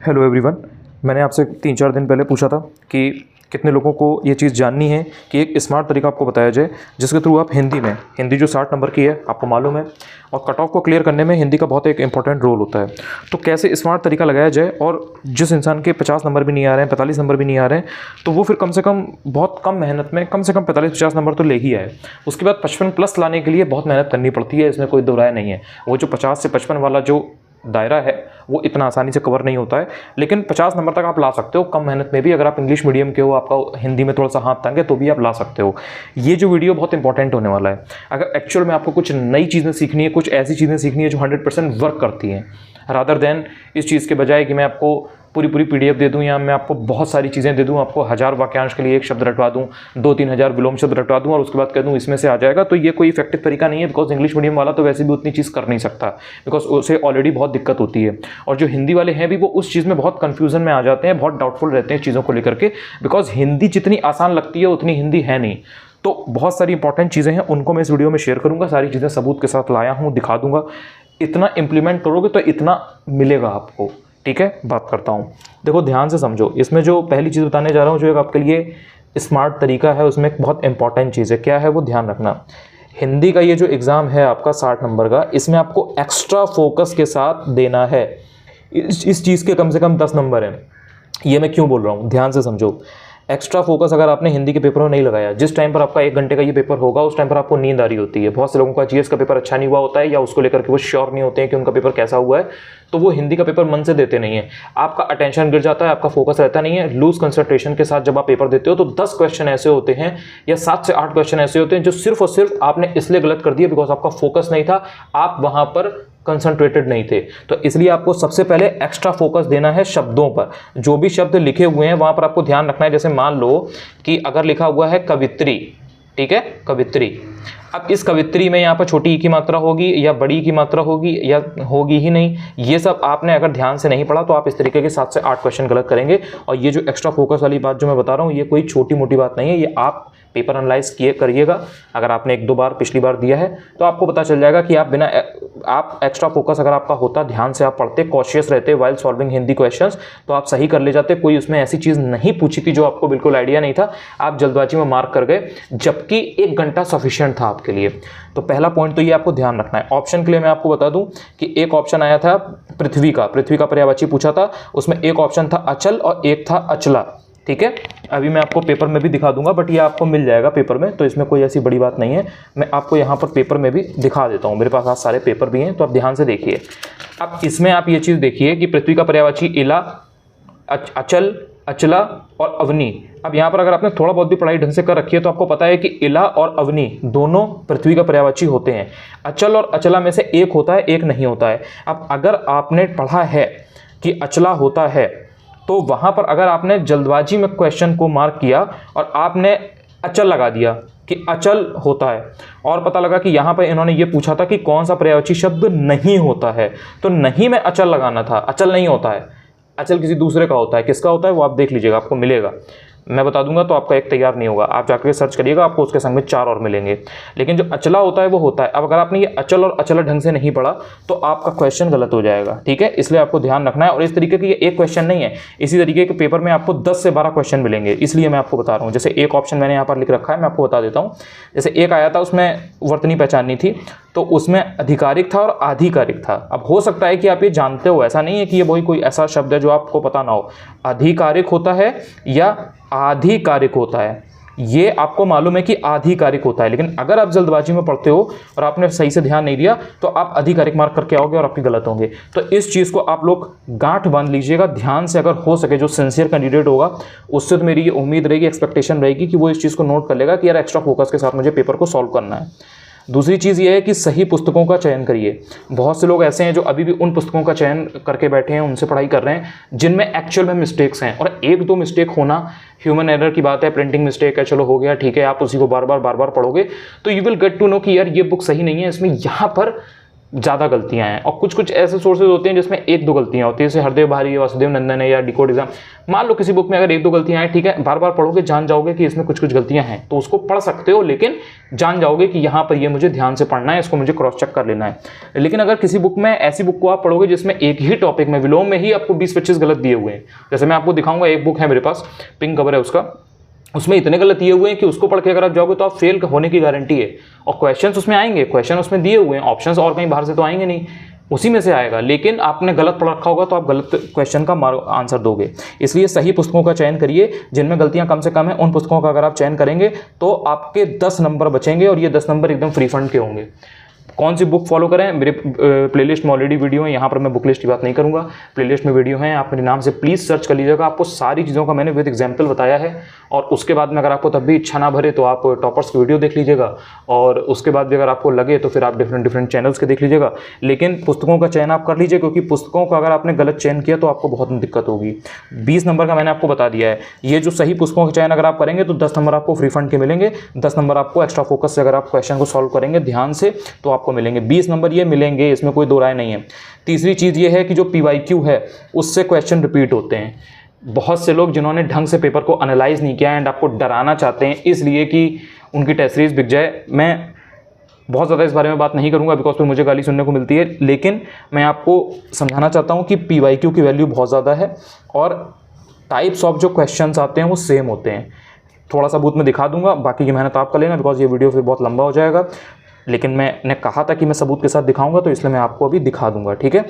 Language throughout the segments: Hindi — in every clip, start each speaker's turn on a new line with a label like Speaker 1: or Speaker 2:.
Speaker 1: Hello everyone. मैंने आपसे 3-4 दिन पहले पूछा था कि कितने लोगों को ये चीज़ जाननी है कि एक स्मार्ट तरीका आपको बताया जाए जिसके थ्रू आप हिंदी जो 60 नंबर की है आपको मालूम है, और कट ऑफ को क्लियर करने में हिंदी का बहुत एक इंपॉर्टेंट रोल होता है। तो कैसे स्मार्ट तरीका लगाया जाए, और जिस इंसान के 50 नंबर भी नहीं आ रहे हैं, 45 नंबर भी नहीं आ रहे हैं, तो वो फिर कम से कम बहुत कम मेहनत में कम से कम 45-50 नंबर तो ले ही आए। उसके बाद 55 प्लस लाने के लिए बहुत मेहनत करनी पड़ती है, इसमें कोई दो राय नहीं है। वो जो 50 से 55 वाला जो दायरा है वो इतना आसानी से कवर नहीं होता है, लेकिन 50 नंबर तक आप ला सकते हो कम मेहनत में भी। अगर आप इंग्लिश मीडियम के हो, आपका हिंदी में थोड़ा सा हाथ तंग है, तो भी आप ला सकते हो। ये जो वीडियो बहुत इंपॉर्टेंट होने वाला है। अगर एक्चुअल में आपको कुछ नई चीज़ें सीखनी है, कुछ ऐसी चीज़ें सीखनी है जो 100% वर्क करती हैं, रादर देन इस चीज़ के बजाय कि मैं आपको पूरी PDF दे दूं या मैं आपको बहुत सारी चीज़ें दे दूं, आपको 1000 वाक्यांश के लिए एक शब्द रटवा दूं, 2-3 हज़ार विलोम शब्द रटवा दूं और उसके बाद कह दूं इसमें से आ जाएगा, तो ये कोई इफेक्टिव तरीका नहीं है। बिकॉज इंग्लिश मीडियम वाला तो वैसे भी उतनी चीज़ कर नहीं सकता, बिकॉज उसे ऑलरेडी बहुत दिक्कत होती है। और जो हिंदी वाले हैं भी वो उस चीज़ में बहुत कन्फ्यूजन में आ जाते हैं, बहुत डाउटफुल रहते हैं चीज़ों को लेकर के, बिकॉज हिंदी जितनी आसान लगती है उतनी हिंदी है नहीं। तो बहुत सारी इंपॉर्टेंट चीज़ें हैं, उनको मैं इस वीडियो में शेयर करूँगा। सारी चीज़ें सबूत के साथ लाया हूँ, दिखा दूंगा। इतना इंप्लीमेंट करोगे तो इतना मिलेगा आपको। ठीक है, बात करता हूँ। देखो ध्यान से समझो, इसमें जो पहली चीज़ बताने जा रहा हूँ जो एक आपके लिए स्मार्ट तरीका है, उसमें एक बहुत इंपॉर्टेंट चीज़ है। क्या है वो, ध्यान रखना। हिंदी का ये जो एग्ज़ाम है आपका 60 नंबर का, इसमें आपको एक्स्ट्रा फोकस के साथ देना है। इस चीज़ के कम से कम 10 नंबर हैं। ये मैं क्यों बोल रहा हूँ, ध्यान से समझो। एक्स्ट्रा फोकस अगर आपने हिंदी के पेपर में नहीं लगाया, जिस टाइम पर आपका 1 घंटे का ये पेपर होगा उस टाइम पर आपको नींद आ रही होती है। बहुत से लोगों का जीएस का पेपर अच्छा नहीं हुआ होता है, या उसको लेकर के वो श्योर नहीं होते हैं कि उनका पेपर कैसा हुआ है, तो वो हिंदी का पेपर मन से देते नहीं है। आपका अटेंशन गिर जाता है, आपका फोकस रहता नहीं है। लूज कंसंट्रेशन के साथ जब आप पेपर देते हो तो 10 क्वेश्चन ऐसे होते हैं या 7 से 8 क्वेश्चन ऐसे होते हैं जो सिर्फ और सिर्फ आपने इसलिए गलत कर दिया बिकॉज आपका फोकस नहीं था, आप वहां पर कंसंट्रेटेड नहीं थे। तो इसलिए आपको सबसे पहले एक्स्ट्रा फोकस देना है शब्दों पर। जो भी शब्द लिखे हुए हैं वहां पर आपको ध्यान रखना है। जैसे मान लो कि अगर लिखा हुआ है कवित्री, ठीक है, कवित्री। अब इस कवित्री में यहाँ पर छोटी ई की मात्रा होगी या बड़ी ई की मात्रा होगी या होगी ही नहीं, ये सब आपने अगर ध्यान से नहीं पढ़ा तो आप इस तरीके के 7 से 8 क्वेश्चन गलत करेंगे। और ये जो एक्स्ट्रा फोकस वाली बात जो मैं बता रहा हूँ, ये कोई छोटी मोटी बात नहीं है। ये आप पेपर एनालाइज करिएगा। अगर आपने 1-2 बार पिछली बार दिया है तो आपको पता चल जाएगा कि आप एक्स्ट्रा फोकस अगर आपका होता, ध्यान से आप पढ़ते, कॉशियस रहते वाइल सॉल्विंग हिंदी क्वेश्चंस, तो आप सही कर ले जाते। कोई उसमें ऐसी चीज़ नहीं पूछी थी जो आपको बिल्कुल आइडिया नहीं था, आप जल्दबाजी में मार्क कर गए, जबकि 1 घंटा सफिशिएंट था आपके लिए। तो पहला पॉइंट तो ये आपको ध्यान रखना है। ऑप्शन के लिए मैं आपको बता दूं कि एक ऑप्शन आया था पृथ्वी का पर्यायवाची पूछा था, उसमें एक ऑप्शन था अचल और एक था अचला। ठीक है, अभी मैं आपको पेपर में भी दिखा दूंगा, बट ये आपको मिल जाएगा पेपर में, तो इसमें कोई ऐसी बड़ी बात नहीं है। मैं आपको यहाँ पर पेपर में भी दिखा देता हूँ, मेरे पास आज सारे पेपर भी हैं, तो आप ध्यान से देखिए। अब इसमें आप ये चीज़ देखिए कि पृथ्वी का पर्यायवाची इला, अचल, अचला और अवनी। अब यहाँ पर अगर आपने थोड़ा बहुत भी पढ़ाई ढंग से कर रखी है तो आपको पता है कि इला और अवनी दोनों पृथ्वी का पर्यायवाची होते हैं। अचल और अचला में से एक होता है, एक नहीं होता है। अब अगर आपने पढ़ा है कि अचला होता है, तो वहां पर अगर आपने जल्दबाजी में क्वेश्चन को मार्क किया और आपने अचल लगा दिया कि अचल होता है, और पता लगा कि यहां पर इन्होंने ये पूछा था कि कौन सा पर्यायवाची शब्द नहीं होता है, तो नहीं में अचल लगाना था। अचल नहीं होता है, अचल किसी दूसरे का होता है। किसका होता है वो आप देख लीजिएगा, आपको मिलेगा। मैं बता दूंगा तो आपका एक तैयार नहीं होगा, आप जाकर सर्च करिएगा, आपको उसके संग में 4 और मिलेंगे। लेकिन जो अचला होता है वो होता है। अब अगर आपने ये अचल और अचला ढंग से नहीं पढ़ा तो आपका क्वेश्चन गलत हो जाएगा। ठीक है, इसलिए आपको ध्यान रखना है। और इस तरीके के ये एक क्वेश्चन नहीं है, इसी तरीके के पेपर में आपको 10 से 12 क्वेश्चन मिलेंगे, इसलिए मैं आपको बता रहा हूँ। जैसे एक ऑप्शन मैंने यहाँ पर लिख रखा है, मैं आपको बता देता हूँ। जैसे एक आया था, उसमें वर्तनी पहचाननी थी, तो उसमें अधिकारिक था और आधिकारिक था। अब हो सकता है कि आप ये जानते हो, ऐसा नहीं है कि ये वही कोई ऐसा शब्द है जो आपको पता ना हो। अधिकारिक होता है या आधिकारिक होता है, ये आपको मालूम है कि आधिकारिक होता है। लेकिन अगर आप जल्दबाजी में पढ़ते हो और आपने सही से ध्यान नहीं दिया तो आप आधिकारिक मार्क करके आओगे और आपकी गलत होंगे। तो इस चीज़ को आप लोग गांठ बांध लीजिएगा ध्यान से। अगर हो सके जो सिंसियर कैंडिडेट होगा उससे तो मेरी ये उम्मीद रहेगी, एक्सपेक्टेशन रहेगी कि वो इस चीज़ को नोट कर लेगा कि यार एक्स्ट्रा फोकस के साथ मुझे पेपर को सॉल्व करना है। दूसरी चीज़ ये है कि सही पुस्तकों का चयन करिए। बहुत से लोग ऐसे हैं जो अभी भी उन पुस्तकों का चयन करके बैठे हैं, उनसे पढ़ाई कर रहे हैं जिनमें एक्चुअल में मिस्टेक्स हैं। और 1-2 मिस्टेक होना ह्यूमन एरर की बात है, प्रिंटिंग मिस्टेक है, चलो हो गया, ठीक है। आप उसी को बार बार पढ़ोगे तो you will get to know कि यार ये बुक सही नहीं है, इसमें यहाँ पर ज़्यादा गलतियां हैं, और कुछ कुछ ऐसे सोर्सेज होते हैं जिसमें एक दो गलतियां होती है, जैसे हरदेव भारी है, वासुदेव नंदन है, या डिकोड एग्जाम। मान लो किसी बुक में अगर एक दो गलतियां हैं, ठीक है, बार बार पढ़ोगे जान जाओगे कि इसमें कुछ कुछ गलतियां हैं, तो उसको पढ़ सकते हो, लेकिन जान जाओगे कि यहाँ पर ये मुझे ध्यान से पढ़ना है, इसको मुझे क्रॉस चेक कर लेना है। लेकिन अगर किसी बुक में, ऐसी बुक को आप पढ़ोगे जिसमें एक ही टॉपिक में विलोम में ही आपको 20-25 गलत दिए हुए हैं, जैसे मैं आपको दिखाऊंगा, एक बुक है मेरे पास, पिंक कवर है उसका, उसमें इतने गलत दिए हुए हैं कि उसको पढ़ के अगर आप जाओगे तो आप फेल होने की गारंटी है। और क्वेश्चंस उसमें आएंगे, क्वेश्चन उसमें दिए हुए हैं, ऑप्शंस और कहीं बाहर से तो आएंगे नहीं, उसी में से आएगा, लेकिन आपने गलत पढ़ रखा होगा तो आप गलत क्वेश्चन का आंसर दोगे। इसलिए सही पुस्तकों का चयन करिए जिनमें गलतियां कम से कम है। उन पुस्तकों का अगर आप चयन करेंगे तो आपके 10 नंबर बचेंगे, और ये 10 नंबर एकदम फ्री फंड के होंगे। कौन सी बुक फॉलो करें, मेरे प्लेलिस्ट में ऑलरेडी वीडियो है, यहाँ पर मैं बुक लिस्ट की बात नहीं करूँगा, प्लेलिस्ट में वीडियो है, आप मेरे नाम से प्लीज़ सर्च कर लीजिएगा। आपको सारी चीज़ों का मैंने विद एग्जाम्पल बताया है, और उसके बाद में अगर आपको तब भी इच्छा ना भरे तो आप टॉपर्स की वीडियो देख लीजिएगा, और उसके बाद भी अगर आपको लगे तो फिर आप डिफरेंट चैनल्स के देख लीजिएगा। लेकिन पुस्तकों का चयन आप कर लीजिए, क्योंकि पुस्तकों का अगर आपने गलत चयन किया तो आपको बहुत दिक्कत होगी। 20 नंबर का मैंने आपको बता दिया है, ये जो सही पुस्तकों का चयन अगर आप करेंगे तो 10 नंबर आपको फ्री फंड के मिलेंगे, 10 नंबर आपको एक्स्ट्रा फोकस से अगर आप क्वेश्चन को सॉल्व करेंगे ध्यान से तो आपको मिलेंगे, 20 नंबर ये मिलेंगे, इसमें कोई दो राय नहीं है। तीसरी चीज़ ये है कि जो PYQ है उससे क्वेश्चन रिपीट होते हैं। बहुत से लोग जिन्होंने ढंग से पेपर को एनालाइज नहीं किया एंड आपको डराना चाहते हैं इसलिए कि उनकी टेस्ट सीरीज बिक जाए। मैं बहुत ज़्यादा इस बारे में बात नहीं करूंगा बिकॉज फिर मुझे गाली सुनने को मिलती है, लेकिन मैं आपको समझाना चाहता हूं कि PYQ की वैल्यू बहुत ज़्यादा है और टाइप्स ऑफ जो क्वेश्चंस आते हैं वो सेम होते हैं। थोड़ा सा बूथ में दिखा दूंगा, बाकी की मेहनत आप कर लेना बिकॉज ये वीडियो फिर बहुत लंबा हो जाएगा। लेकिन मैंने कहा था कि मैं सबूत के साथ दिखाऊंगा, तो इसलिए मैं आपको अभी दिखा दूंगा, ठीक है।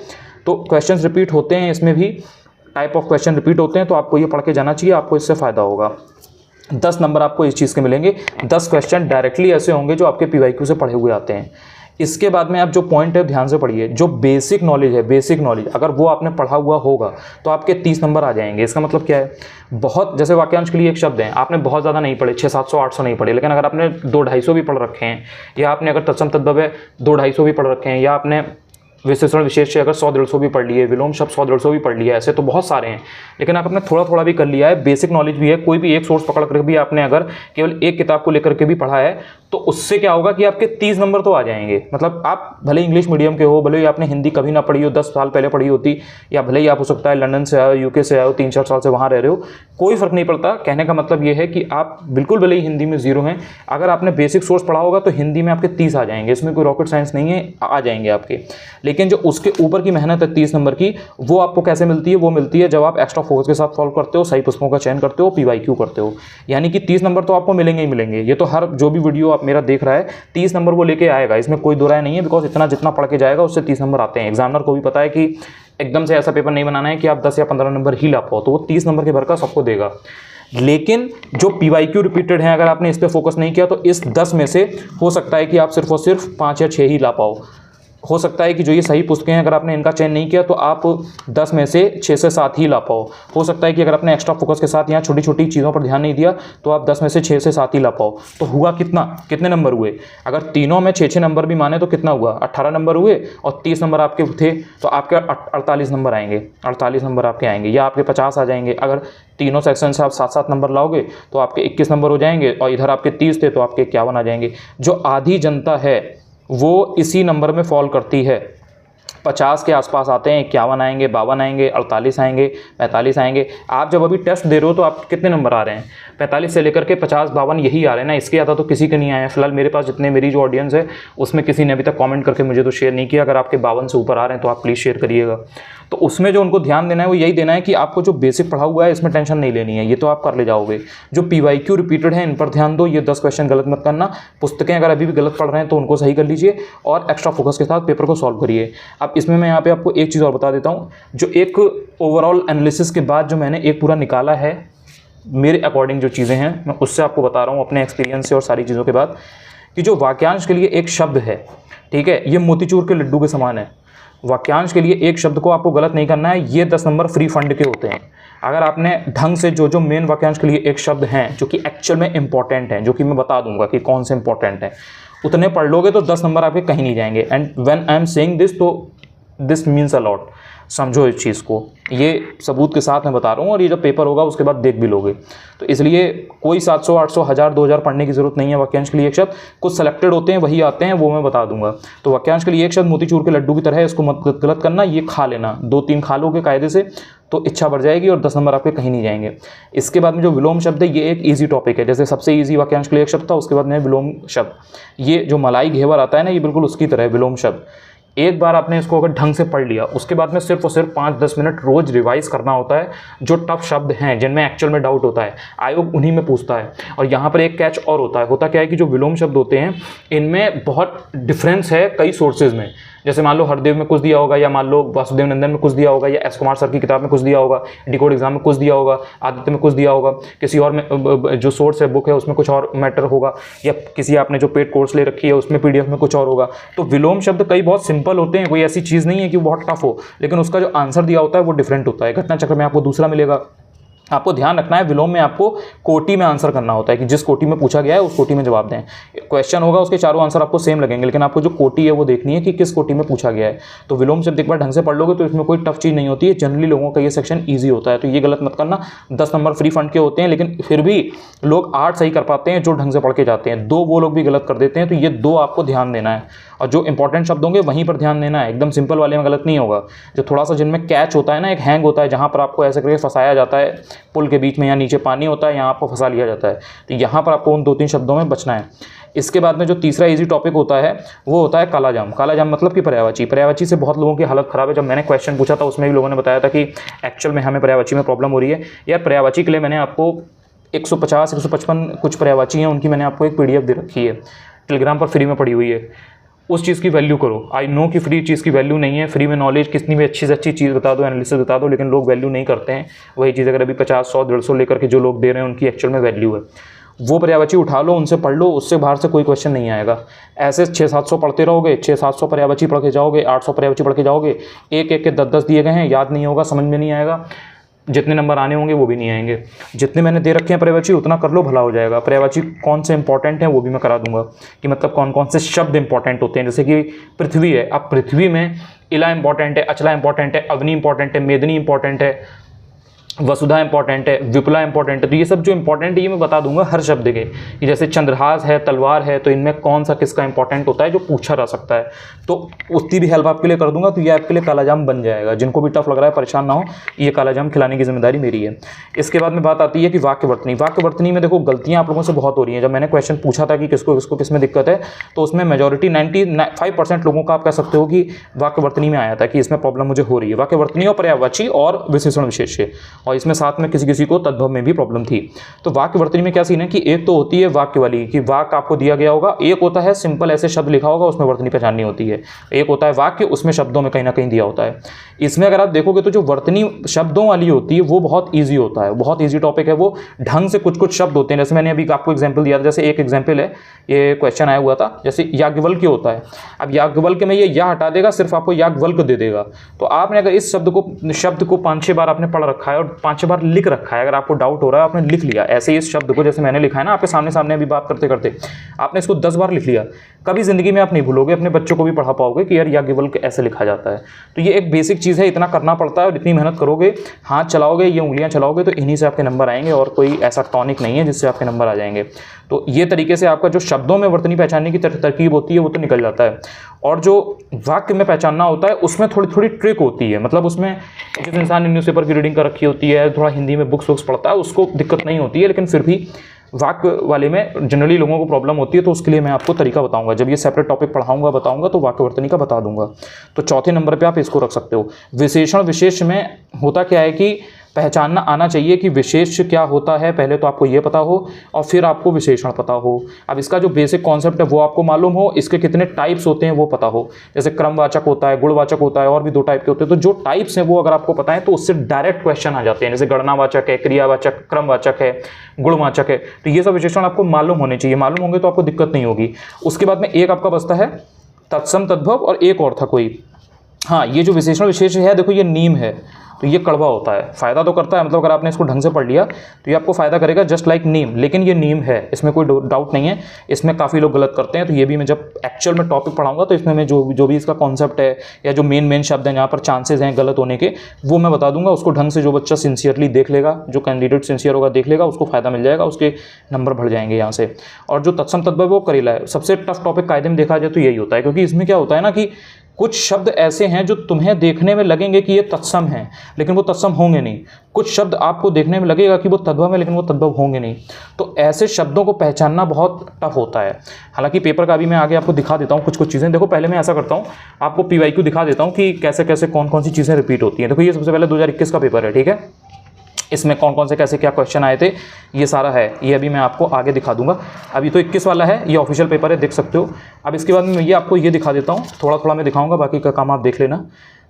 Speaker 1: तो क्वेश्चंस रिपीट होते हैं, इसमें भी टाइप ऑफ क्वेश्चन रिपीट होते हैं, तो आपको ये पढ़ के जाना चाहिए, आपको इससे फ़ायदा होगा। 10 नंबर आपको इस चीज़ के मिलेंगे। 10 क्वेश्चन डायरेक्टली ऐसे होंगे जो आपके PYQ से पढ़े हुए आते हैं। इसके बाद में आप जो पॉइंट है ध्यान से पढ़िए, जो बेसिक नॉलेज है, बेसिक नॉलेज अगर वो आपने पढ़ा हुआ होगा तो आपके 30 नंबर आ जाएंगे। इसका मतलब क्या है, बहुत जैसे वाक्यांश के लिए एक शब्द है, आपने बहुत ज़्यादा नहीं पढ़े, 600-700-800 नहीं पढ़े, लेकिन अगर आपने 200-250 भी पढ़ रखे हैं, या आपने अगर तत्सम तद्भव 200-250 भी पढ़ रखे हैं, या आपने विशेषण विशेष से अगर 100-150 भी पढ़ लिए, विलोम शब्द 100-150 भी पढ़ लिया, ऐसे तो बहुत सारे हैं, लेकिन आपने थोड़ा थोड़ा भी कर लिया है, बेसिक नॉलेज भी है, कोई भी एक सोर्स पकड़ कर भी आपने अगर केवल एक किताब को लेकर के भी पढ़ा है, तो उससे क्या होगा कि आपके 30 नंबर तो आ जाएंगे। मतलब आप भले इंग्लिश मीडियम के हो, भले ही आपने हिंदी कभी ना पढ़ी हो, 10 साल पहले पढ़ी होती, या भले ही आप हो सकता है लंदन से आए हो, UK से आए हो, 3-4 साल से वहाँ रह रहे हो, कोई फ़र्क नहीं पड़ता। कहने का मतलब ये है कि आप बिल्कुल भले ही हिंदी में ज़ीरो हैं, अगर आपने बेसिक सोर्स पढ़ा होगा तो हिंदी में आपके 30 आ जाएंगे, इसमें कोई रॉकेट साइंस नहीं है, आ जाएंगे आपके। लेकिन जो उसके ऊपर की मेहनत है 30 नंबर की, वो आपको कैसे मिलती है, वो मिलती है जब आप एक्स्ट्रा फोकस के साथ सॉल्व करते हो, सही पुस्तकों का चयन करते हो, PYQ करते हो, यानी कि 30 नंबर तो आपको मिलेंगे ही मिलेंगे। ये तो हर जो भी वीडियो आप मेरा देख रहा है 30 नंबर वो लेके आएगा, इसमें कोई दो राय नहीं है, बिकॉज इतना जितना पढ़ के जाएगा उससे 30 नंबर आते हैं। एग्जामिनर को भी पता है कि एकदम से ऐसा पेपर नहीं बनाना है कि आप 10 या 15 नंबर ही ला पाओ, तो वो 30 नंबर के भर का सबको देगा। लेकिन जो PYQ रिपीटेड है, अगर आपने इस पर फोकस नहीं किया तो इस 10 में से हो सकता है कि आप सिर्फ और सिर्फ 5 या 6 ही ला पाओ। हो सकता है कि जो ये सही पुस्तकें हैं, अगर आपने इनका चयन नहीं किया तो आप 10 में से 6 से 7 ही ला पाओ। हो सकता है कि अगर आपने एक्स्ट्रा फोकस के साथ यहाँ छोटी छोटी चीज़ों पर ध्यान नहीं दिया तो आप 10 में से 6 से 7 ही ला पाओ। तो हुआ कितने नंबर हुए, अगर तीनों में 6-6 नंबर भी माने तो कितना हुआ, 18 नंबर हुए, और 30 नंबर आपके थे तो आपके 48 नंबर आएंगे, 48 नंबर आपके आएंगे, या आपके 50 आ जाएंगे। अगर तीनों सेक्शन से आप 7-7 नंबर लाओगे तो आपके 21 नंबर हो जाएंगे, और इधर आपके 30 थे तो आपके 51 आ जाएंगे। जो आधी जनता है वो इसी नंबर में फॉल करती है, 50 के आसपास आते हैं, 51 आएंगे, 52 आएंगे, 48 आएंगे, 45 आएंगे। आप जब अभी टेस्ट दे रहे हो तो आप कितने नंबर आ रहे हैं, 45 से लेकर के 50-52 यही आ रहे हैं ना, इसके ज़्यादा तो किसी के नहीं आए हैं। फिलहाल मेरे पास जितने मेरी जो ऑडियंस है उसमें किसी ने अभी तक कमेंट करके मुझे तो शेयर नहीं किया। अगर आपके 52 से ऊपर आ रहे हैं तो आप प्लीज़ शेयर करिएगा। तो उसमें जो उनको ध्यान देना है वो यही देना है कि आपको जो बेसिक पढ़ा हुआ है इसमें टेंशन नहीं लेनी है, ये तो आप कर ले जाओगे। जो PYQ रिपीटेड है इन पर ध्यान दो, ये 10 क्वेश्चन गलत मत करना। पुस्तकें अगर अभी भी गलत पढ़ रहे हैं तो उनको सही कर लीजिए और एक्स्ट्रा फोकस के साथ पेपर को सॉल्व करिए। अब इसमें मैं यहाँ पे आपको एक चीज़ और बता देता हूँ, जो एक ओवरऑल एनालिसिस के बाद जो मैंने एक पूरा निकाला है, मेरे अकॉर्डिंग जो चीज़ें हैं मैं उससे आपको बता रहा हूँ अपने एक्सपीरियंस से और सारी चीज़ों के बाद, कि जो वाक्यांश के लिए एक शब्द है, ठीक है, ये मोतीचूर के लड्डू के समान है। वाक्यांश के लिए एक शब्द को आपको गलत नहीं करना है, ये 10 नंबर फ्री फंड के होते हैं। अगर आपने ढंग से जो मेन वाक्यांश के लिए एक शब्द हैं जो कि एक्चुअल में इंपॉर्टेंट हैं, जो कि मैं बता दूंगा कि कौन से इंपॉर्टेंट हैं, उतने पढ़ लोगे तो 10 नंबर आपके कहीं नहीं जाएंगे। And when I am saying this, तो दिस मीन्स अ लॉट। समझो इस चीज़ को, ये सबूत के साथ मैं बता रहा हूँ, और ये जब पेपर होगा उसके बाद देख भी लोगे। तो इसलिए कोई 700, 800, 1000, 2000 पढ़ने की जरूरत नहीं है वाक्यांश के लिए। एक शब्द कुछ सेलेक्टेड होते हैं वही आते हैं, वो मैं बता दूंगा। तो वाक्यांश के लिए एक शब्द मोतीचूर के लड्डू की तरह है, इसको मत गलत करना, ये खा लेना, 2-3 खा लोगे कायदे से तो इच्छा बढ़ जाएगी और 10 नंबर आपके कहीं नहीं जाएंगे। इसके बाद में जो विलोम शब्द है, ये एक इजी टॉपिक है। जैसे सबसे इजी वाक्यांश के लिए एक शब्द था, उसके बाद में विलोम शब्द, ये जो मलाई घेवर आता है ना, ये बिल्कुल उसकी तरह है विलोम शब्द। एक बार आपने इसको अगर ढंग से पढ़ लिया, उसके बाद में सिर्फ और सिर्फ 5-10 मिनट रोज रिवाइज करना होता है। जो टफ शब्द हैं जिनमें एक्चुअल में डाउट होता है, आयोग उन्हीं में पूछता है। और यहाँ पर एक कैच और होता है। होता क्या है कि जो विलोम शब्द होते हैं इनमें बहुत डिफरेंस है कई सोर्सेज में। जैसे मान लो हरदेव में कुछ दिया होगा, या मान लो वासुदेव नंदन में कुछ दिया होगा, या एस कुमार सर की किताब में कुछ दिया होगा, डिकोड एग्जाम में कुछ दिया होगा, आदित्य में कुछ दिया होगा, किसी और में जो सोर्स है बुक है उसमें कुछ और मैटर होगा, या किसी आपने जो पेड कोर्स ले रखी है उसमें पीडीएफ में कुछ और होगा। तो विलोम शब्द कई बहुत सिंपल होते हैं, कोई ऐसी चीज़ नहीं है कि वो बहुत टफ हो, लेकिन उसका जो आंसर दिया होता है वो डिफरेंट होता है। घटना चक्र में आपको दूसरा मिलेगा। आपको ध्यान रखना है विलोम में आपको कोटि में आंसर करना होता है कि जिस कोटि में पूछा गया है उस कोटि में जवाब दें। क्वेश्चन होगा उसके चारों आंसर आपको सेम लगेंगे, लेकिन आपको जो कोटि है वो देखनी है कि किस कोटि में पूछा गया है। तो विलोम शब्द एक बार ढंग से पढ़ लोगे तो इसमें कोई टफ चीज़ नहीं होती है। जनरली लोगों का ये सेक्शन ईजी होता है, तो ये गलत मत करना। 10 नंबर फ्री फंड के होते हैं, लेकिन फिर भी लोग 8 सही कर पाते हैं जो ढंग से पढ़ के जाते हैं, 2 वो लोग भी गलत कर देते हैं। तो ये 2 आपको ध्यान देना है, और जो इंपॉर्टेंट शब्द होंगे वहीं पर ध्यान देना है। एकदम सिंपल वाले में गलत नहीं होगा। जो थोड़ा सा जिनमें कैच होता है ना, एक हैंग होता है जहाँ पर आपको ऐसे करके फंसाया जाता है, पुल के बीच में या नीचे पानी होता है, यहाँ आपको फंसा लिया जाता है। तो यहाँ पर आपको उन 2-3 शब्दों में बचना है। इसके बाद में जो तीसरा इजी टॉपिक होता है वो होता है कालाजाम। कालाजाम मतलब कि पर्यायवाची। पर्यायवाची से बहुत लोगों की हालत ख़राब है। जब मैंने क्वेश्चन पूछा था उसमें भी लोगों ने बताया था कि एक्चुअल में हमें पर्यायवाची में प्रॉब्लम हो रही है। यार पर्यायवाची के लिए मैंने आपको 150, 155 कुछ पर्यायवाची हैं, उनकी मैंने आपको एक पीडीएफ दे रखी है, टेलीग्राम पर फ्री में पड़ी हुई है। उस चीज़ की वैल्यू करो। आई नो कि फ्री चीज़ की वैल्यू नहीं है, फ्री में नॉलेज कितनी भी अच्छी से अच्छी चीज़ बता दो, एनालिसिस बता दो, लेकिन लोग वैल्यू नहीं करते हैं। वही चीज़ अगर अभी 50, 100, 150 लेकर के जो लोग दे रहे हैं उनकी एक्चुअल में वैल्यू है। वो पर्यायवाची उठा लो, उनसे पढ़ लो, उससे बाहर से कोई क्वेश्चन नहीं आएगा। ऐसे 600-700 पढ़ते रहोगे, 600-700 पर्यायवाची पढ़ के जाओगे, 800 पर्यायवाची पढ़ के जाओगे, एक एक के 10-10 दिए गए हैं, याद नहीं होगा, समझ में नहीं आएगा, जितने नंबर आने होंगे वो भी नहीं आएंगे। जितने मैंने दे रखे हैं पर्यायवाची उतना कर लो, भला हो जाएगा। पर्यायवाची कौन से इंपॉर्टेंट हैं वो भी मैं करा दूंगा, कि मतलब कौन कौन से शब्द इंपॉर्टेंट होते हैं। जैसे कि पृथ्वी है, अब पृथ्वी में इला इंपॉर्टेंट है, अचला इंपॉर्टेंट है, अवनी इंपॉर्टेंट है, मेदिनी इंपॉर्टेंट है, वसुधा इंपॉर्टेंट है, विपुला इंपॉर्टेंट है। तो ये सब जो इंपॉर्टेंट है ये मैं बता दूंगा हर शब्द के, कि जैसे चंद्रहास है, तलवार है, तो इनमें कौन सा किसका इंपॉर्टेंट होता है जो पूछा जा सकता है। तो उतनी भी हेल्प आपके लिए कर दूंगा। तो ये आपके लिए कालाजाम बन जाएगा। जिनको भी टफ लग रहा है परेशान ना हो, ये कालाजाम खिलाने की जिम्मेदारी मेरी है। इसके बाद में बात आती है कि वाक्यवर्तनी। वाक्यवर्तनी में देखो गलतियाँ आप लोगों से बहुत हो रही हैं। जब मैंने क्वेश्चन पूछा था कि किसको किसको किस में दिक्कत है, तो उसमें मेजॉरिटी 95% लोगों का आप कह सकते हो कि वाक्यवर्तनी में आया था कि इसमें प्रॉब्लम मुझे हो रही है। वाक्यवर्तनी और पर्यायवाची और विशेषण विशेष्य, और इसमें साथ में किसी को तद्भव में भी प्रॉब्लम थी। तो वाक्यवर्तनी में क्या सीन है कि एक तो होती है वाक्य वाली, कि वाक्य आपको दिया गया होगा, एक होता है सिंपल ऐसे शब्द लिखा होगा उसमें वर्तनी पहचाननी होती है, एक होता है वाक्य उसमें शब्दों में कहीं ना कहीं दिया होता है। इसमें अगर आप देखोगे तो जो वर्तनी शब्दों वाली होती है वो बहुत ईजी होता है, बहुत ईजी टॉपिक है। वो ढंग से कुछ कुछ शब्द होते हैं, जैसे मैंने अभी आपको एग्जाम्पल दिया था। जैसे एक एग्जाम्पल है, ये क्वेश्चन आया हुआ था, जैसे याज्ञवल्क्य होता है। अब याज्ञवल्क्य में ये या हटा देगा, सिर्फ आपको याज्ञवल्क्य दे देगा। तो आपने अगर इस शब्द को 5-6 बार आपने पढ़ रखा है और 5-6 बार लिख रखा है, अगर आपको डाउट हो रहा है आपने लिख लिया ऐसे इस शब्द को, जैसे मैंने लिखा है ना आपके सामने अभी बात करते करते, आपने इसको 10 बार लिख लिया, कभी जिंदगी में आप नहीं भूलोगे, अपने बच्चों को भी पढ़ा पाओगे कि यार याज्ञवल्क्य ऐसे लिखा जाता है। तो ये एक बेसिक चीज़ है, इतना करना पड़ता है, और इतनी मेहनत करोगे, हाथ चलाओगे, ये उंगलियां चलाओगे, तो इन्हीं से आपके नंबर आएंगे, और कोई ऐसा टॉनिक नहीं है जिससे आपके नंबर आ जाएंगे। तो ये तरीके से आपका जो शब्दों में वर्तनी पहचानने की तरकीब होती है वो तो निकल जाता है। और जो वाक्य में पहचानना होता है उसमें थोड़ी थोड़ी ट्रिक होती है। मतलब उसमें जिस इंसान ने न्यूज़पेपर की रीडिंग कर रखी होती है, थोड़ा हिंदी में बुक्स पढ़ता है, उसको दिक्कत नहीं होती है, लेकिन फिर भी वाक्य वाले में जनरली लोगों को प्रॉब्लम होती है। तो उसके लिए मैं आपको तरीका बताऊंगा, जब ये सेपरेट टॉपिक पढ़ाऊंगा बताऊंगा तो वाक्यवर्तनी का बता दूंगा। तो चौथे नंबर पे आप इसको रख सकते हो। विशेषण विशेष में होता क्या है कि पहचानना आना चाहिए कि विशेष क्या होता है, पहले तो आपको ये पता हो और फिर आपको विशेषण पता हो। अब इसका जो बेसिक कॉन्सेप्ट है वो आपको मालूम हो, इसके कितने टाइप्स होते हैं वो पता हो। जैसे क्रमवाचक होता है, गुणवाचक होता है, और भी 2 टाइप के होते हैं। तो जो टाइप्स हैं वो अगर आपको पता है तो उससे डायरेक्ट क्वेश्चन आ जाते हैं। जैसे गणनावाचक है, क्रियावाचक, क्रमवाचक है, गुणवाचक है। तो ये सब विशेषण आपको मालूम होने चाहिए, मालूम होंगे तो आपको दिक्कत नहीं होगी। उसके बाद में एक आपका बचता है तत्सम, तद्भव, और एक और था कोई, हाँ, ये जो विशेषण विशेष है देखो ये नीम है, तो ये कड़वा होता है, फ़ायदा तो करता है, मतलब अगर आपने इसको ढंग से पढ़ लिया तो ये आपको फ़ायदा करेगा, जस्ट लाइक नीम। लेकिन ये नीम है, इसमें कोई डाउट नहीं है, इसमें काफ़ी लोग गलत करते हैं। तो ये भी मैं जब एक्चुअल में टॉपिक पढ़ाऊंगा तो इसमें मैं जो भी इसका कॉन्सेप्ट है या जो मेन शब्द हैं जहाँ पर चांसेस हैं गलत होने के, वो मैं बता दूंगा। उसको ढंग से जो बच्चा सिंसियरली देख लेगा, जो कैंडिडेट सिंसियर होगा देख लेगा, उसको फ़ायदा मिल जाएगा, उसके नंबर बढ़ जाएंगे यहाँ से। और जो तत्सम तद्भव वो करेला है, सबसे टफ टॉपिक कायदे में देखा जाए तो यही होता है, क्योंकि इसमें क्या होता है ना कि कुछ शब्द ऐसे हैं जो तुम्हें देखने में लगेंगे कि ये तत्सम हैं, लेकिन वो तत्सम होंगे नहीं। कुछ शब्द आपको देखने में लगेगा कि वो तद्भव है, लेकिन वो तद्भव होंगे नहीं। तो ऐसे शब्दों को पहचानना बहुत टफ होता है। हालांकि पेपर का भी मैं आगे आपको दिखा देता हूँ कुछ चीज़ें। देखो पहले मैं ऐसा करता हूँ, आपको PYQ दिखा देता हूँ कि कैसे कैसे कौन कौन सी चीज़ें रिपीट होती हैं। देखो ये सबसे पहले 2021 का पेपर है, ठीक है। इसमें कौन कौन से कैसे क्या क्वेश्चन आए थे ये सारा है, ये अभी मैं आपको आगे दिखा दूंगा। अभी तो 21 वाला है, ये ऑफिशियल पेपर है, देख सकते हो। अब इसके बाद मैं ये आपको ये दिखा देता हूँ, थोड़ा थोड़ा मैं दिखाऊंगा, बाकी का काम आप देख लेना।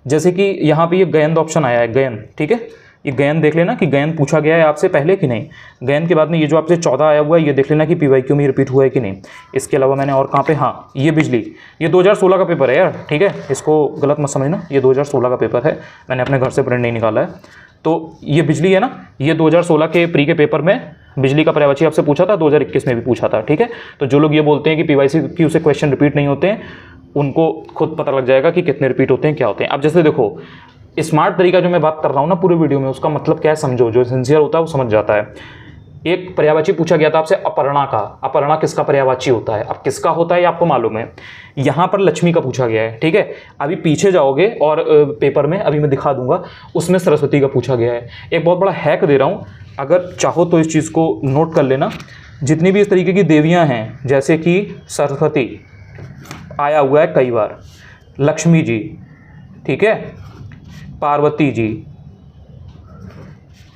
Speaker 1: जैसे कि यहाँ पे ये गयंद ऑप्शन आया है, गयंद, ठीक है। ये गयंद देख लेना कि गयंद पूछा गया है आपसे पहले कि नहीं। गयंद के बाद में ये जो आपसे 14 आया हुआ है, ये देख लेना कि PYQ में रिपीट हुआ है कि नहीं। इसके अलावा मैंने और कहाँ पे, हाँ ये बिजली, ये 2016 का पेपर है यार, ठीक है, इसको गलत मत समझना, ये 2016 का पेपर है, मैंने अपने घर से प्रिंट नहीं निकाला है। तो ये बिजली है ना, ये 2016 के प्री के पेपर में बिजली का पर्यायवाची आपसे पूछा था, 2021 में भी पूछा था, ठीक है। तो जो लोग ये बोलते हैं कि PYQ से क्वेश्चन रिपीट नहीं होते हैं, उनको खुद पता लग जाएगा कि कितने रिपीट होते हैं, क्या होते हैं। अब जैसे देखो स्मार्ट तरीका जो मैं बात कर रहा हूँ ना पूरे वीडियो में, उसका मतलब क्या है समझो, जो सिंसियर होता है वो समझ जाता है। एक पर्यायवाची पूछा गया था आपसे अपर्णा का, अपर्णा किसका पर्यायवाची होता है। अब किसका होता है ये आपको मालूम है, यहाँ पर लक्ष्मी का पूछा गया है, ठीक है। अभी पीछे जाओगे और पेपर में अभी मैं दिखा दूंगा, उसमें सरस्वती का पूछा गया है। एक बहुत बड़ा हैक दे रहा हूँ, अगर चाहो तो इस चीज़ को नोट कर लेना। जितनी भी इस तरीके की देवियाँ हैं, जैसे कि सरस्वती आया हुआ है कई बार, लक्ष्मी जी, ठीक है, पार्वती जी,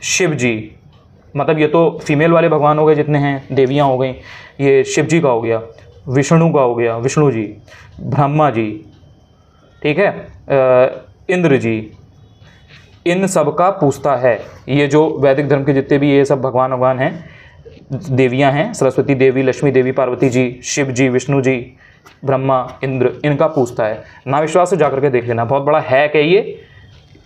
Speaker 1: शिव जी, मतलब ये तो फीमेल वाले भगवान हो गए जितने हैं, देवियाँ हो गई। ये शिव जी का हो गया, विष्णु का हो गया, विष्णु जी, ब्रह्मा जी, ठीक है, इंद्र जी, इन सब का पूछता है। ये जो वैदिक धर्म के जितने भी ये सब भगवान हैं, देवियाँ हैं, सरस्वती देवी, लक्ष्मी देवी, पार्वती जी, शिव जी, विष्णु जी, ब्रह्मा, इंद्र, इनका पूछता है। ना विश्वास से जाकर के देख लेना, बहुत बड़ा हैक है ये,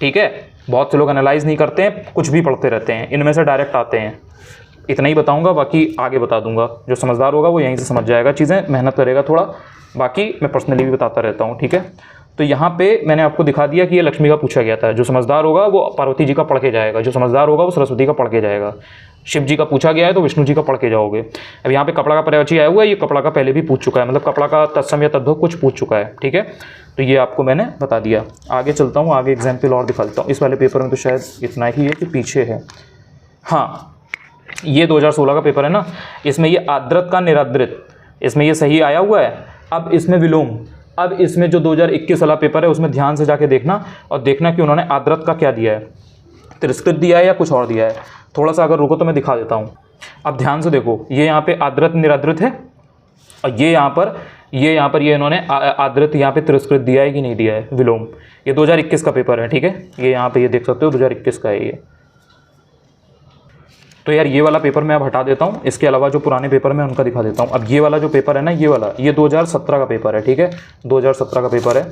Speaker 1: ठीक है। बहुत से लोग एनालाइज नहीं करते हैं, कुछ भी पढ़ते रहते हैं, इनमें से डायरेक्ट आते हैं। इतना ही बताऊंगा, बाकी आगे बता दूंगा। जो समझदार होगा वो यहीं से समझ जाएगा चीज़ें, मेहनत करेगा थोड़ा, बाकी मैं पर्सनली भी बताता रहता हूँ, ठीक है। तो यहाँ पे मैंने आपको दिखा दिया कि ये लक्ष्मी का पूछा गया था। जो समझदार होगा वो पार्वती जी का पढ़ के जाएगा, जो समझदार होगा वो सरस्वती का पढ़ के जाएगा। शिव जी का पूछा गया है तो विष्णु जी का पढ़ के जाओगे। अब यहाँ पे कपड़ा का पर्यायवाची आया हुआ है, ये कपड़ा का पहले भी पूछ चुका है, मतलब कपड़ा का तत्सम या तद्भव कुछ पूछ चुका है, ठीक है। तो ये आपको मैंने बता दिया। आगे चलता हूँ, आगे एग्जाम्पल और दिखा देता हूँ। इस वाले पेपर में तो शायद इतना ही है कि पीछे है, हाँ ये 2016 का पेपर है ना, इसमें ये आद्रत का निराद्रित, इसमें ये सही आया हुआ है। अब इसमें विलोम, अब इसमें जो 2021 वाला पेपर है उसमें ध्यान से जाके देखना और देखना कि उन्होंने आद्रत का क्या दिया है, तिरस्कृत दिया है या कुछ और दिया है। थोड़ा सा अगर रुको तो मैं दिखा देता हूँ। अब ध्यान से देखो, ये यहाँ पे आद्रत निराद्रित है और ये यहाँ पर ये इन्होंने आद्रत यहाँ पे तिरस्कृत दिया है कि नहीं दिया है, विलोम। ये 2021 का पेपर है, ठीक है, ये यहाँ पे ये देख सकते हो 2021 का है ये। तो यार ये वाला पेपर मैं अब हटा देता हूँ, इसके अलावा जो पुराने पेपर में उनका दिखा देता हूँ। अब ये वाला जो पेपर है ना, ये वाला, ये 2017 का पेपर है, ठीक है, 2017 का पेपर है।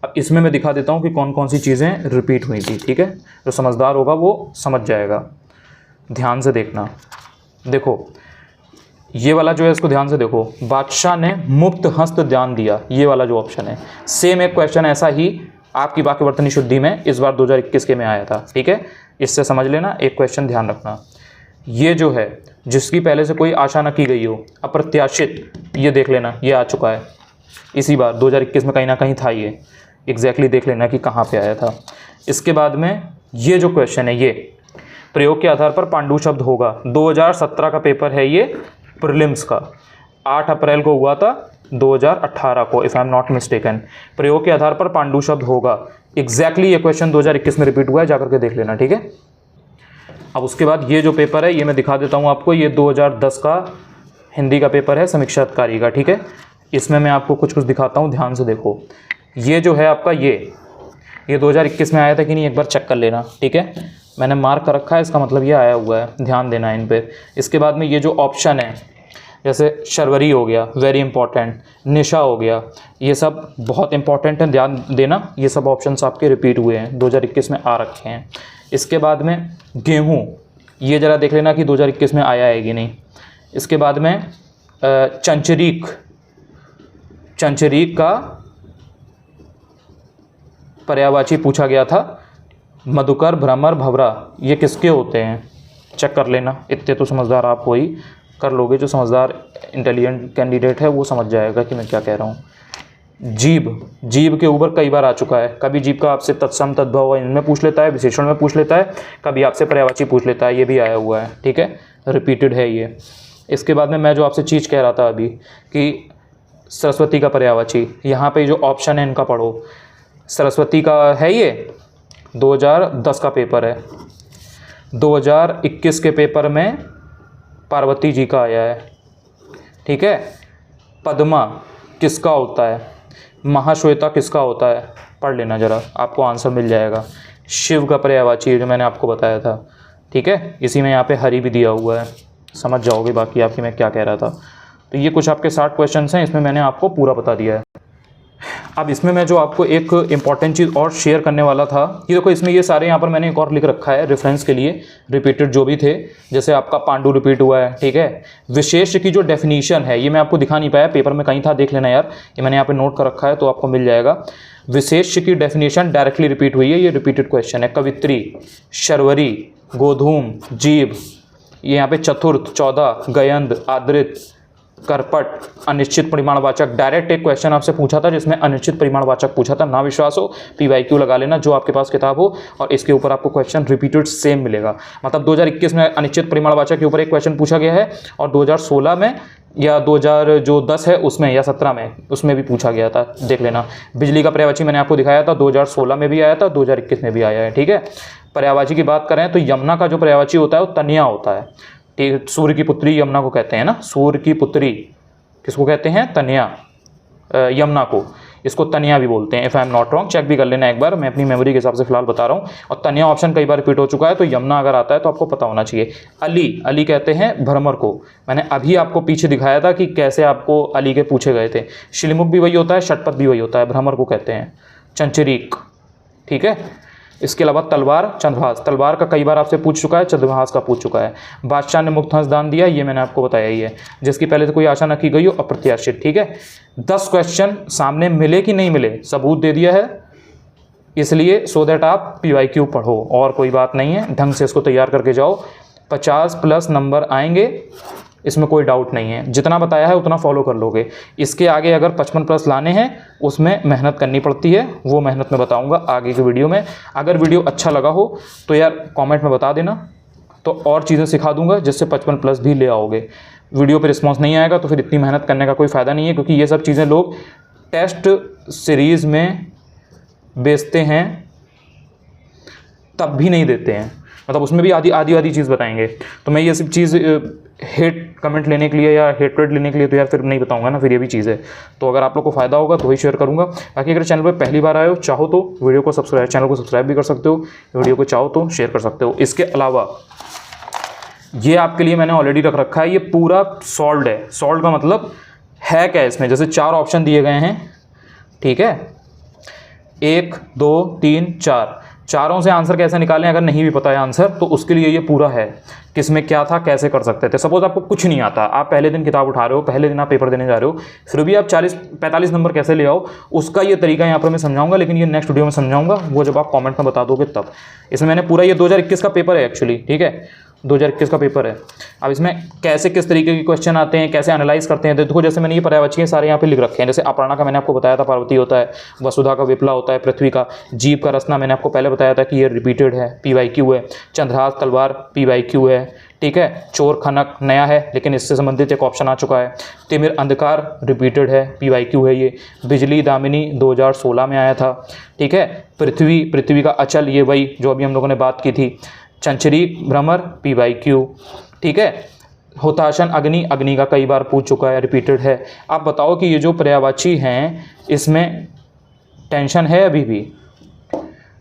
Speaker 1: अब इसमें मैं दिखा देता हूँ कि कौन कौन सी चीज़ें रिपीट हुई थी, ठीक है। जो समझदार होगा वो समझ जाएगा, ध्यान से देखना। देखो ये वाला जो है इसको ध्यान से देखो, बादशाह ने मुक्त हस्त दान दिया, ये वाला जो ऑप्शन है। सेम एक क्वेश्चन ऐसा ही आपकी वाक्यवर्तनी शुद्धि में इस बार 2021 के में आया था, ठीक है, इससे समझ लेना। एक क्वेश्चन ध्यान रखना, ये जो है जिसकी पहले से कोई आशा न की गई हो, अप्रत्याशित, ये देख लेना, ये आ चुका है इसी बार 2021 में कहीं ना कहीं था ये, एग्जैक्टली देख लेना कि कहाँ पे आया था। इसके बाद में ये जो क्वेश्चन है, ये प्रयोग के आधार पर पांडु शब्द होगा, 2017 का पेपर है ये, प्रीलिम्स का, 8 अप्रैल को हुआ था 2018 को, if I am not mistaken. प्रयोग के आधार पर पांडु शब्द होगा, एग्जैक्टली ये क्वेश्चन 2021 में रिपीट हुआ है, जाकर के देख लेना, ठीक है। अब उसके बाद ये जो पेपर है ये मैं दिखा देता हूँ आपको, ये 2010 का हिंदी का पेपर है, समीक्षा अधिकारी का, ठीक है। इसमें मैं आपको कुछ दिखाता हूँ, ध्यान से देखो। ये जो है आपका ये 2021 में आया था कि नहीं, एक बार चेक कर लेना, ठीक है। मैंने मार्क कर रखा है, इसका मतलब ये आया हुआ है, ध्यान देना इन पे। इसके बाद में ये जो ऑप्शन है, जैसे शर्वरी हो गया, वेरी इंपॉर्टेंट, निशा हो गया, ये सब बहुत इंपॉर्टेंट है, ध्यान देना। ये सब ऑप्शंस आपके रिपीट हुए हैं, 2021 में आ रखे हैं। इसके बाद में गेहूँ, ये ज़रा देख लेना कि 2021 में आया है कि नहीं। इसके बाद में चंचरीक, चंचरीक का पर्यायवाची पूछा गया था। मधुकर, भ्रमर, भंवरा, ये किसके होते हैं, चेक कर लेना। इतने तो समझदार आप वही कर लोगे, जो समझदार इंटेलिजेंट कैंडिडेट है वो समझ जाएगा कि मैं क्या कह रहा हूँ। जीव, जीव के ऊपर कई बार आ चुका है। कभी जीव का आपसे तत्सम तद्भव इनमें पूछ लेता है, विशेषण में पूछ लेता है, कभी आपसे पर्यायवाची पूछ लेता है, ये भी आया हुआ है, ठीक है, रिपीटेड है ये। इसके बाद में मैं जो आपसे चीज़ कह रहा था अभी कि सरस्वती का पर्यायवाची, यहाँ पे जो ऑप्शन है इनका पढ़ो। सरस्वती का है ये 2010 का पेपर है, 2021 के पेपर में पार्वती जी का आया है, ठीक है। पद्मा किसका होता है, महाश्वेता किसका होता है, पढ़ लेना ज़रा, आपको आंसर मिल जाएगा। शिव का पर्यायवाची जो मैंने आपको बताया था, ठीक है, इसी में यहाँ पे हरि भी दिया हुआ है, समझ जाओगे बाकी आपकी मैं क्या कह रहा था। तो ये कुछ आपके 60 क्वेश्चंस हैं, इसमें मैंने आपको पूरा बता दिया है। अब इसमें मैं जो आपको एक इम्पॉर्टेंट चीज़ और शेयर करने वाला था, ये देखो इसमें ये सारे यहाँ पर मैंने एक और लिख रखा है रेफरेंस के लिए, रिपीटेड जो भी थे, जैसे आपका पांडु रिपीट हुआ है, ठीक है। विशेष की जो डेफिनेशन है ये मैं आपको दिखा नहीं पाया, पेपर में कहीं था, देख लेना यार, ये मैंने यहाँ पे नोट कर रखा है तो आपको मिल जाएगा। विशेष की डेफिनेशन डायरेक्टली रिपीट हुई है, ये रिपीटेड क्वेश्चन है। कवित्री, शर्वरी, गोधूम, जीव, ये यहाँ पे चतुर्थ, 14, गयंद, आदृत, करपट, अनिश्चित परिमाणवाचक। डायरेक्ट एक क्वेश्चन आपसे पूछा था जिसमें अनिश्चित परिमाणवाचक पूछा था, ना विश्वास हो PYQ लगा लेना जो आपके पास किताब हो, और इसके ऊपर आपको क्वेश्चन रिपीटेड सेम मिलेगा। मतलब 2021 में अनिश्चित परिमाणवाचक के ऊपर एक क्वेश्चन पूछा गया है, और 2016 में या 2010 है उसमें या 17 में उसमें भी पूछा गया था, देख लेना। बिजली का पर्यायवाची मैंने आपको दिखाया था, 2016 में भी आया था, 2021 में भी आया है, ठीक है। पर्यायवाची की बात करें तो यमुना का जो पर्यायवाची होता है वो तनिया होता है, ठीक। सूर्य की पुत्री यमुना को कहते हैं ना, सूर्य की पुत्री किसको कहते हैं, तनिया, यमुना को, इसको तनिया भी बोलते हैं। If I am not wrong, check भी कर लेना एक बार, मैं अपनी मेमोरी के हिसाब से फिलहाल बता रहा हूँ। और तनिया ऑप्शन कई बार रिपीट हो चुका है, तो यमुना अगर आता है तो आपको पता होना चाहिए। अली, अली कहते हैं भ्रमर को, मैंने अभी आपको पीछे दिखाया था कि कैसे आपको अली के पूछे गए थे। शिलिमुख भी वही होता है, षटपथ भी वही होता है, भ्रमर को कहते हैं। चंचरीक, ठीक है। इसके अलावा तलवार, चंद्रहास, तलवार का कई बार आपसे पूछ चुका है, चंद्रहास का पूछ चुका है। बादशाह ने मुक्त हंस दान दिया, ये मैंने आपको बताया ही है, जिसकी पहले तो कोई आशा न की गई हो, अप्रत्याशित, ठीक है। 10 क्वेश्चन सामने मिले कि नहीं मिले, सबूत दे दिया है, इसलिए सो दैट आप PYQ पढ़ो, और कोई बात नहीं है, ढंग से इसको तैयार करके जाओ। 50+ नंबर आएंगे, इसमें कोई डाउट नहीं है, जितना बताया है उतना फॉलो कर लोगे। इसके आगे अगर 55+ लाने हैं उसमें मेहनत करनी पड़ती है, वो मेहनत मैं बताऊंगा आगे की वीडियो में। अगर वीडियो अच्छा लगा हो तो यार कमेंट में बता देना, तो और चीज़ें सिखा दूंगा जिससे 55+ भी ले आओगे। वीडियो पे रिस्पॉन्स नहीं आएगा तो फिर इतनी मेहनत करने का कोई फ़ायदा नहीं है, क्योंकि ये सब चीज़ें लोग टेस्ट सीरीज़ में बेचते हैं तब भी नहीं देते हैं, मतलब उसमें भी आधी चीज़ बताएंगे। तो मैं ये सब चीज़ हेट कमेंट लेने के लिए या हेटरेट लेने के लिए तो यार फिर नहीं बताऊंगा ना, फिर ये भी चीज़ है। तो अगर आप लोग को फ़ायदा होगा तो वही शेयर करूंगा। बाकी अगर चैनल पर पहली बार आए हो, चाहो तो वीडियो को सब्सक्राइब, चैनल को सब्सक्राइब भी कर सकते हो, वीडियो को चाहो तो शेयर कर सकते हो। इसके अलावा ये आपके लिए मैंने ऑलरेडी रख रखा है, ये पूरा सॉल्व्ड है। सॉल्व का मतलब है क्या, इसमें जैसे 4 ऑप्शन दिए गए हैं, ठीक है, 1 2 3 4, चारों से आंसर कैसे निकालें अगर नहीं भी पता है आंसर, तो उसके लिए ये पूरा है, किसमें क्या था, कैसे कर सकते थे। सपोज आपको कुछ नहीं आता, आप पहले दिन किताब उठा रहे हो, पहले दिन आप पेपर देने जा रहे हो, फिर भी आप 40-45 नंबर कैसे ले आओ, उसका ये तरीका यहाँ पर मैं समझाऊंगा, लेकिन ये नेक्स्ट वीडियो में समझाऊंगा, वो जब आप कमेंट में बता दोगे तब। इसमें मैंने पूरा, ये 2021 का पेपर है एक्चुअली, ठीक है, 2021 का पेपर है। अब इसमें कैसे किस तरीके के क्वेश्चन आते हैं, कैसे एनालाइज करते हैं, देखो जैसे मैंने ये पर्यायवाची है सारे यहाँ पे लिख रखे हैं। जैसे अपर्णा का मैंने आपको बताया था पार्वती होता है, वसुधा का विप्ला होता है, पृथ्वी का, जीव का रसना मैंने आपको पहले बताया था कि ये रिपीटेड है, PYQ है। चंद्रहास तलवार PYQ है, ठीक है। चोर खनक नया है लेकिन इससे संबंधित एक ऑप्शन आ चुका है। तिमिर अंधकार रिपीटेड है, PYQ है ये। बिजली दामिनी 2016 में आया था, ठीक है। पृथ्वी का अचल, ये वही जो अभी हम लोगों ने बात की थी। चंचरी भ्रमर PYQ, ठीक है। हुताशन अग्नि का कई बार पूछ चुका है, रिपीटेड है। आप बताओ कि ये जो पर्यायवाची हैं इसमें टेंशन है अभी भी,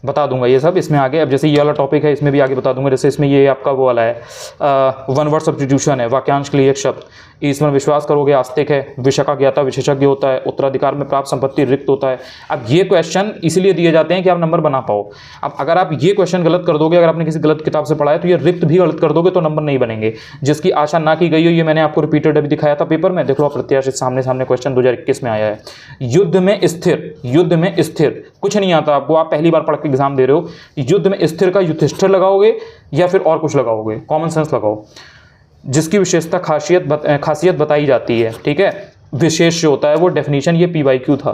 Speaker 1: बता दूंगा ये सब इसमें आगे। अब जैसे ये वाला टॉपिक है इसमें भी आगे बता दूंगा। जैसे इसमें ये आपका वो वाला है वन वर्ड सब्स्टिट्यूशन है, वाक्यांश के लिए एक शब्द, ईश्वर विश्वास करोगे आस्तिक है, विषय का ज्ञाता विशेषज्ञ होता है, उत्तराधिकार में प्राप्त संपत्ति रिक्त होता है। अब ये क्वेश्चन इसीलिए दिए जाते हैं कि आप नंबर बना पाओ। अब अगर आप ये क्वेश्चन गलत कर दोगे, अगर आपने किसी गलत किताब से पढ़ा है तो ये रिक्त भी गलत कर दोगे तो नंबर नहीं बनेंगे, जिसकी आशा ना की गई हो। ये मैंने आपको रिपीटेड अभी दिखाया था पेपर में, देख लो प्रत्याशित सामने सामने क्वेश्चन 2021 में आया है। युद्ध में स्थिर, युद्ध में स्थिर कुछ नहीं आता आपको, आप पहली बार पढ़ के एग्जाम दे रहे हो। युद्ध में स्थिर का युधिष्ठिर लगाओगे या फिर और कुछ लगाओगे, कॉमन सेंस लगाओ। जिसकी विशेषता खासियत बताई जाती है, ठीक है, विशेष जो होता है वो डेफिनेशन, ये PYQ था,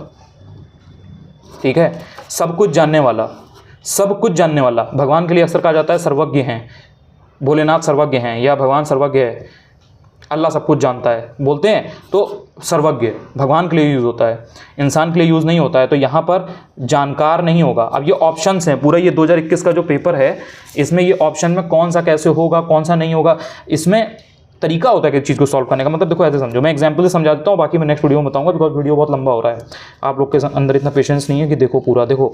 Speaker 1: ठीक है। सब कुछ जानने वाला, सब कुछ जानने वाला, भगवान के लिए अक्सर कहा जाता है सर्वज्ञ हैं, भोलेनाथ सर्वज्ञ हैं या भगवान सर्वज्ञ है, अल्लाह सब कुछ जानता है बोलते हैं, तो सर्वज्ञ भगवान के लिए यूज़ होता है, इंसान के लिए यूज़ नहीं होता है। तो यहाँ पर जानकार नहीं होगा। अब ये ऑप्शंस हैं, पूरा ये 2021 का जो पेपर है इसमें ये ऑप्शन में कौन सा कैसे होगा कौन सा नहीं होगा, इसमें तरीका होता है कि चीज़ को सॉल्व करने का। मतलब देखो ऐसे समझो, मैं एग्जांपल से समझा देता हूँ, बाकी मैं नेक्स्ट वीडियो में बताऊंगा, बिकॉज वीडियो बहुत लंबा हो रहा है, आप लोग के अंदर इतना पेशेंस नहीं है कि देखो पूरा। देखो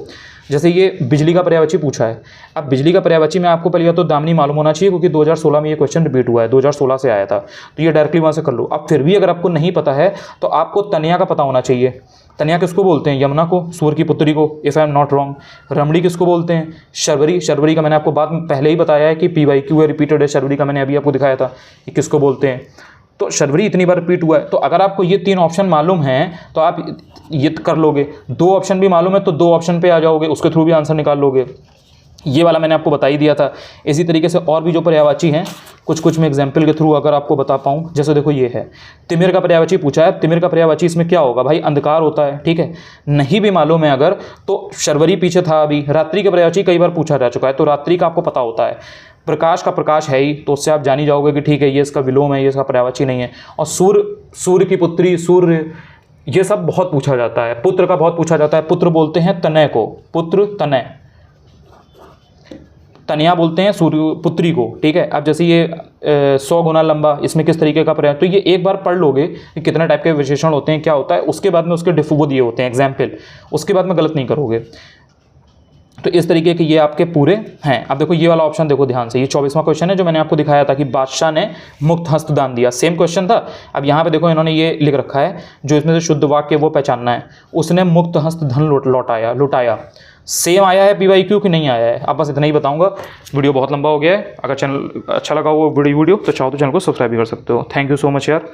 Speaker 1: जैसे ये बिजली का पर्यायवाची पूछा है। अब बिजली का पर्यायवाची में आपको पहले तो दामनी मालूम होना चाहिए, क्योंकि 2016 में ये क्वेश्चन रिपीट हुआ है, 2016 से आया था, तो ये डायरेक्टली वहाँ से कर लो। अब फिर भी अगर आपको नहीं पता है तो आपको तनया का पता होना चाहिए। तनया किसको बोलते हैं? यमुना को, सूर्य की पुत्री को, if I am not wrong. रमणी किसको बोलते हैं? शर्वरी। शर्वरी का मैंने आपको बाद में पहले ही बताया है कि PYQ है, रिपीटेड है। शर्वरी का मैंने अभी आपको दिखाया था कि किसको बोलते हैं, तो शर्वरी इतनी बार रिपीट हुआ है। तो अगर आपको ये 3 ऑप्शन मालूम हैं तो आप ये कर लोगे। 2 ऑप्शन भी मालूम है तो 2 ऑप्शन पे आ जाओगे, उसके थ्रू भी आंसर निकाल लोगे। ये वाला मैंने आपको बता ही दिया था। इसी तरीके से और भी जो पर्यायवाची हैं कुछ मैं एग्जाम्पल के थ्रू अगर आपको बता पाऊँ, जैसे देखो ये है तिमिर का पर्यायवाची पूछा है। तिमिर का पर्यायवाची इसमें क्या होगा भाई? अंधकार होता है, ठीक है। नहीं भी मालूम है अगर तो शर्वरी पीछे था अभी। रात्रि का पर्यायवाची कई बार पूछा जा चुका है, तो रात्रि का आपको पता होता है। प्रकाश का प्रकाश है ही, तो उससे आप जान ही जाओगे कि ठीक है ये इसका विलोम है, ये इसका पर्यायवाची नहीं है। और सूर्य की पुत्री, सूर्य, ये सब बहुत पूछा जाता है। पुत्र का बहुत पूछा जाता है। पुत्र बोलते हैं तनय को, पुत्र तनय, तनया बोलते हैं सूर्य पुत्री को, ठीक है। अब जैसे ये 100 गुना लंबा, इसमें किस तरीके का पर्याय, तो ये एक बार पढ़ लोगे कि कितने टाइप के विशेषण होते हैं, क्या होता है, उसके बाद में उसके वो दिए होते हैं एग्जाम्पल, उसके बाद में गलत नहीं करोगे। तो इस तरीके के ये आपके पूरे हैं। अब देखो ये वाला ऑप्शन देखो ध्यान से, ये 24वां क्वेश्चन है जो मैंने आपको दिखाया था कि बादशाह ने मुक्त हस्त दान दिया, सेम क्वेश्चन था। अब यहाँ पे देखो इन्होंने ये लिख रखा है, जो इसमें से शुद्ध वाक्य वो पहचानना है। उसने मुक्त हस्त धन लुटाया, सेम आया है PYQ कि नहीं आया है? अब बस इतना ही बताऊंगा, वीडियो बहुत लंबा हो गया है। अगर चैनल अच्छा लगा हो वीडियो तो चाहो तो चैनल को सब्सक्राइब भी कर सकते हो। थैंक यू सो मच यार।